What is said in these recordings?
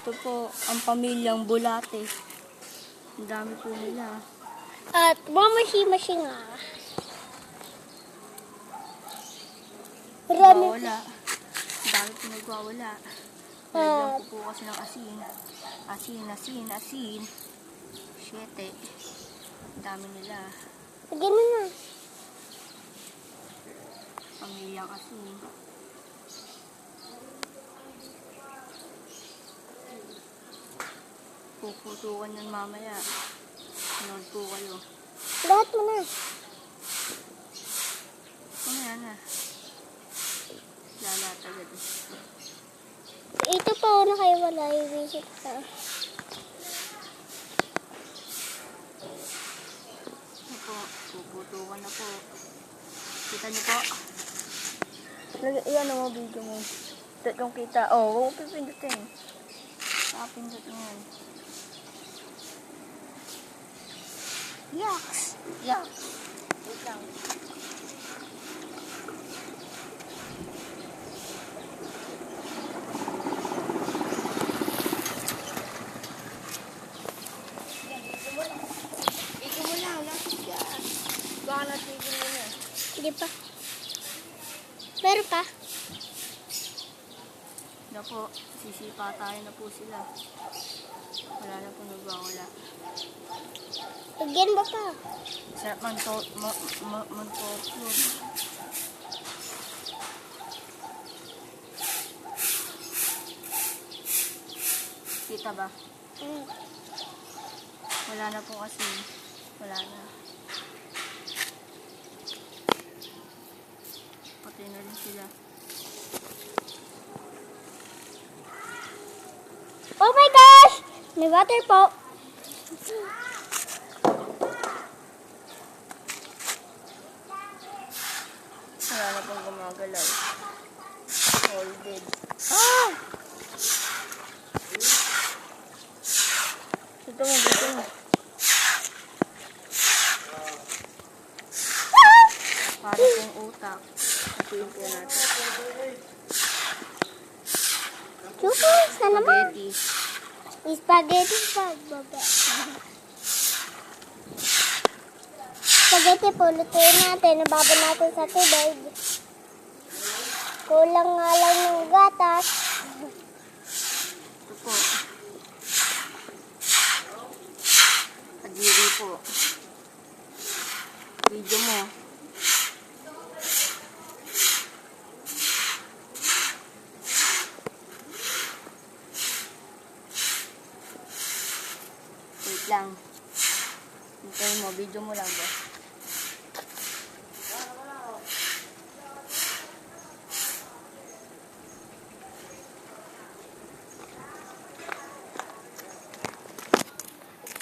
Ito po ang pamilyang Bulate. Ang dami po nila. At mamashi-mashi nga. Marami. Nagwawala. Ang dami po nagwawala. Lagyan ko po kasi ng asin. Asin. 7. Ang dami nila. Lagyan mo na. Pamilyang asin. Puputukan yan mamaya. Sunod po kayo. Lahat mo na. Ano yan na? Lalata agad. Ito pa ako na kayo wala. I-visit ka. Ano po? Puputukan na po. Kita niyo po? Iyan mo video mo. Tatlong kita. Oh, huwag mo pipindutin. Nakapindot mo yan. Yucks! Yucks! Wait lang. Ikaw mo lang. Lapit ka. Baka natigil mo na. Hindi pa. Meron pa? Na po, sisipa tayo na po sila. Wala na po nagwawala. Lagyan ba pa? Sarap man-to-float. Kita ba? Wala na po kasi. Wala na. Patay na rin sila. Oh my gosh! May water po. Wala na pong gumagalaw. All dead. Ah! Dito mo. Para pong utak. Hatiin po natin. Chupo, sana naman. Spaghetti. Spaghetti pa, baba. Spaghetti po, lutuin natin. Nababa natin sa tubig. Kulang nga lang ng gatas. Ito po. Kadiri po. Video mo. Wait lang. Hintayin mo. Video mo lang ba?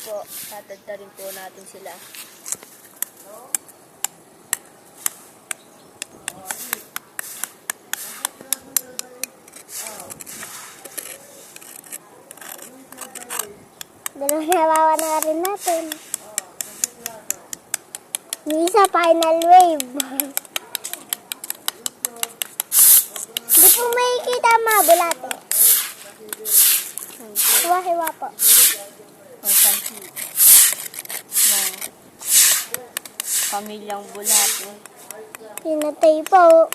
Po, tatagtarin po natin sila. Dalawang nawawa na rin natin. Yung isa, final wave. Hindi po makikita mga bulate. Hiwa-hiwa po. Ang santi ng pamilyang Bulate. Pinatay po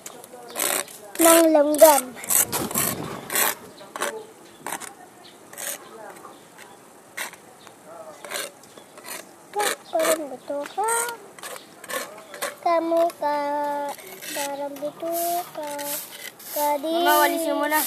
ng langgam. Parang buto ka. Kamu ka. Parang buto ka. Kadi. Mama, walisin mo na.